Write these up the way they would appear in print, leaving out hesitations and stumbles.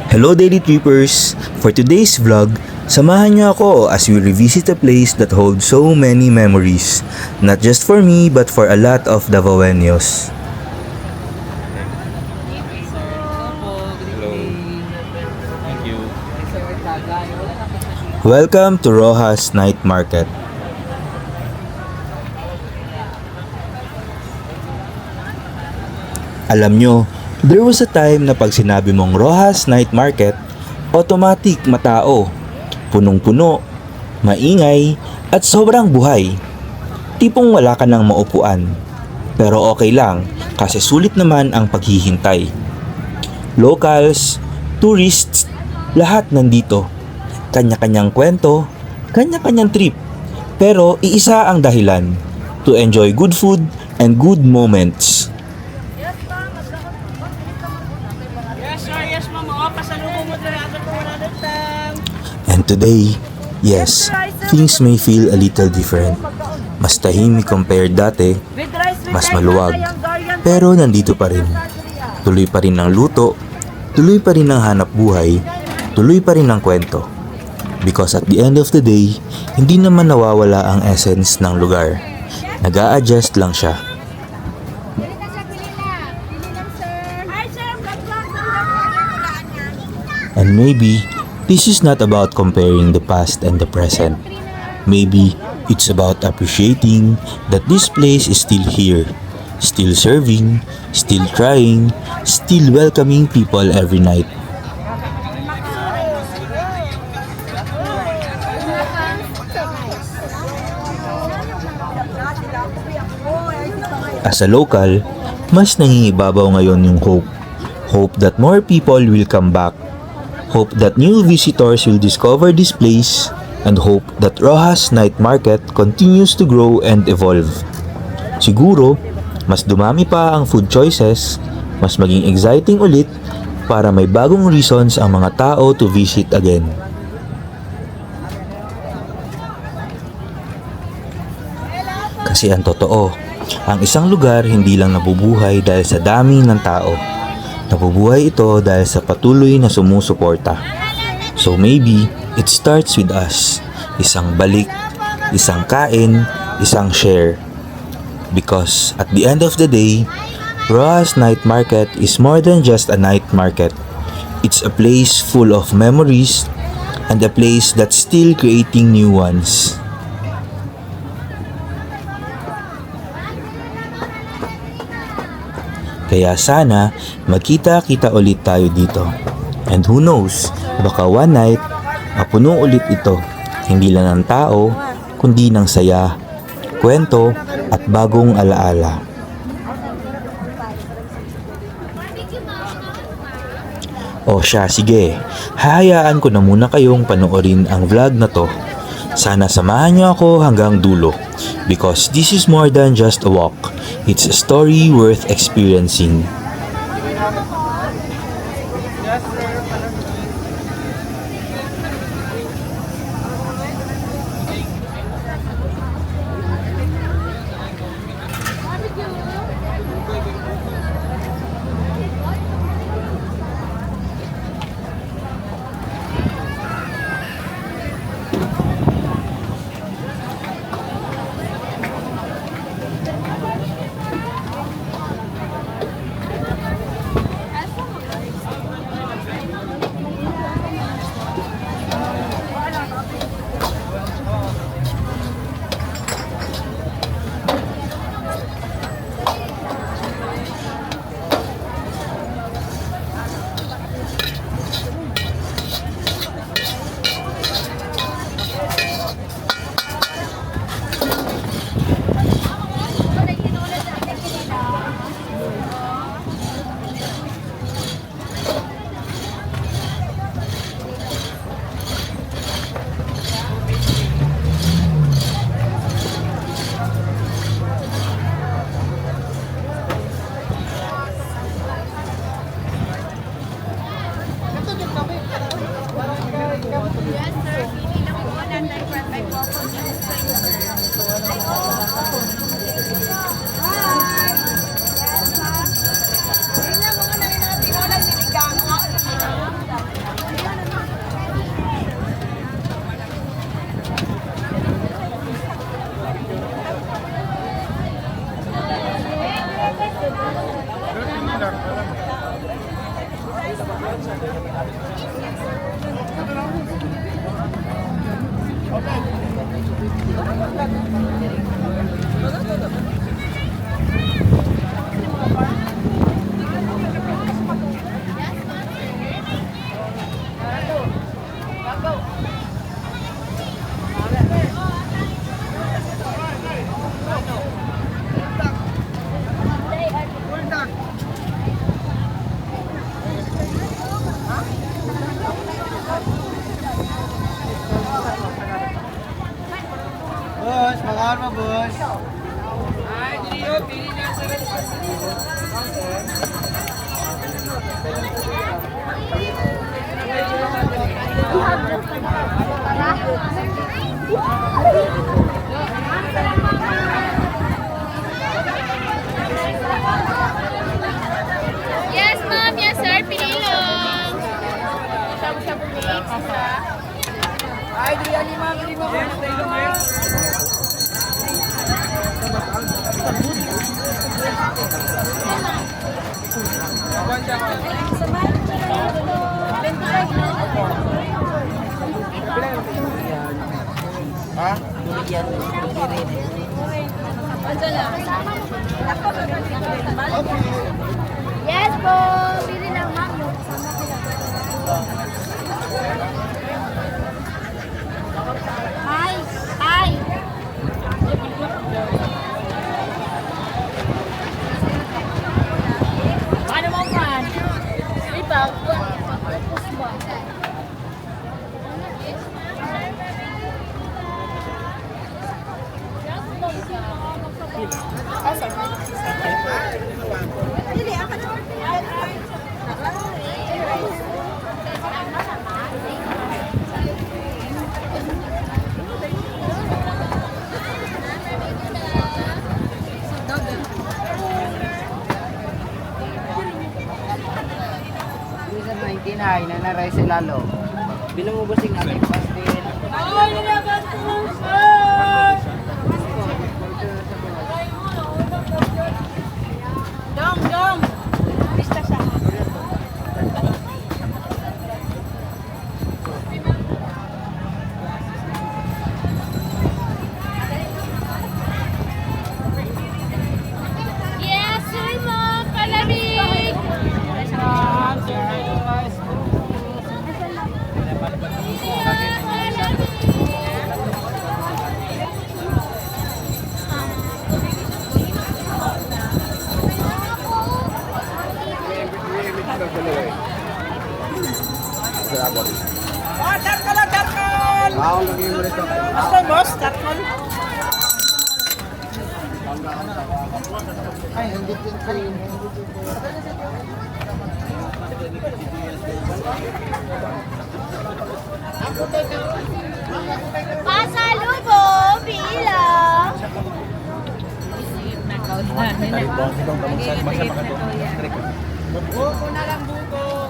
Hello daily trippers! For today's vlog, samahan niyo ako as we revisit a place that holds so many memories. Not just for me but for a lot of Davaoenos. Hello. Thank you. Welcome to Roxas Night Market. Alam nyo, there was a time na pag sinabi mong Roxas Night Market, automatic matao, punong-puno, maingay, at sobrang buhay. Tipong wala ka nang maupuan. Pero okay lang kasi sulit naman ang paghihintay. Locals, tourists, lahat nandito. Kanya-kanyang kwento, kanya-kanyang trip. Pero iisa ang dahilan, to enjoy good food and good moments. Yes, ma'am. Pasalubong mo talaga po wala datang. And today, yes, things may feel a little different. Mas tahimik compared dati, mas maluwag. Pero nandito pa rin. Tuloy pa rin ang luto, tuloy pa rin ang hanap buhay, tuloy pa rin ang kwento. Because at the end of the day, hindi naman nawawala ang essence ng lugar. Nag-a-adjust lang siya. And maybe, this is not about comparing the past and the present. Maybe, it's about appreciating that this place is still here, still serving, still trying, still welcoming people every night. As a local, mas nangingibabaw ngayon yung hope. Hope that more people will come back. Hope that new visitors will discover this place, and hope that Roxas Night Market continues to grow and evolve. Siguro, mas dumami pa ang food choices, mas maging exciting ulit para may bagong reasons ang mga tao to visit again. Kasi ang totoo, ang isang lugar hindi lang nabubuhay dahil sa dami ng tao. Nabubuhay ito dahil sa patuloy na sumusuporta. So maybe, it starts with us. Isang balik, isang kain, isang share. Because at the end of the day, Roxas Night Market is more than just a night market. It's a place full of memories and a place that's still creating new ones. Kaya sana magkita-kita ulit tayo dito. And who knows, baka one night, mapuno ulit ito. Hindi lang ng tao, kundi ng saya, kwento at bagong alaala. O siya, sige, hahayaan ko na muna kayong panoorin ang vlog na to. Sana samahan niyo ako hanggang dulo. Because this is more than just a walk. It's a story worth experiencing. Boss, mag-arma boss. Ay, niyo, pili na sa Yes, ma'am. Yes, sir. Pili lang. Shabu-shabu mix. Ay, di yan lima ko na tayo ngayon. Ha? Yes po. Pili lang, ma'am. Hi. Hi. Ano mo, man? Iba. Sa 99 na naray si Lalo. Bilang mo ba sing ating pastil? Ay, nilabas mo Dong, dong! Bista siya. Yes, sir, ma'am. Palamig. Oh, darkol lang, darkol! Ako lagi mo rin ito. Basta, boss, darkol. Ay, hindi din sa rin. Pasalubong. Pili lang. Buko na lang, buko.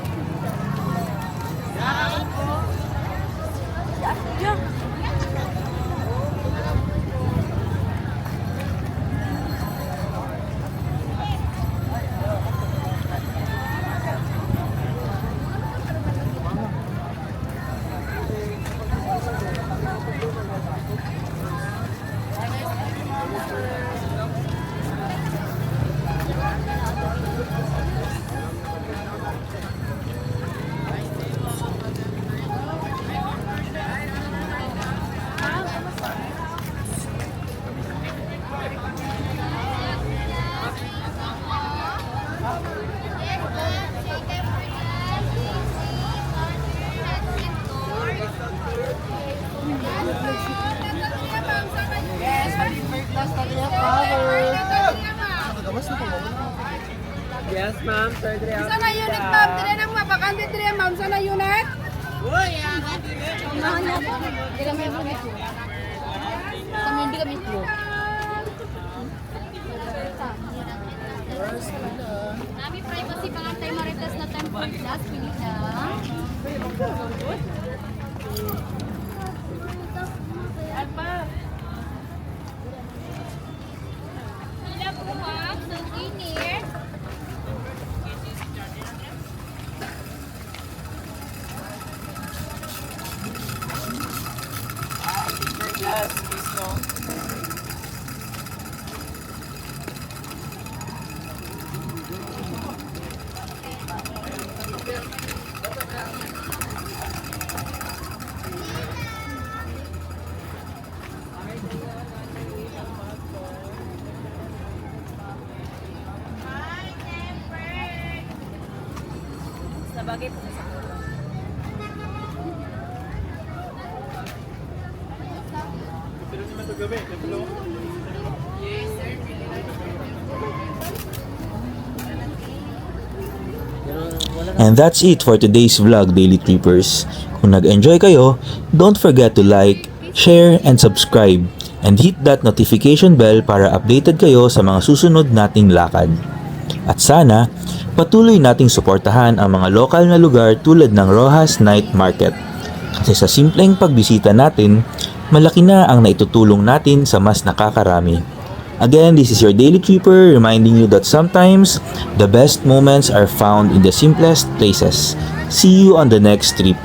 Yes, happy birthday sa niya, power. Yes, ma'am. Third round. Sana unit, ma'am. Dire nang mapakante dire, ma'am. Sana unit. Uy, yan. Unahan niya po. Hindi kami unit po. Kami hindi kami po. Nami privacy pangantay marites na temple plus. Pili lang. Pila po, ma'am. Souvenir. bagay po sa And that's it for today's vlog, Daily Trippers. Kung nag-enjoy kayo, don't forget to like, share, and subscribe. And hit that notification bell para updated kayo sa mga susunod nating lakad. At sana, patuloy nating suportahan ang mga lokal na lugar tulad ng Roxas Night Market. Kasi sa simpleng pagbisita natin, malaki na ang naitutulong natin sa mas nakakarami. Again, this is your Daily Tripper reminding you that sometimes the best moments are found in the simplest places. See you on the next trip.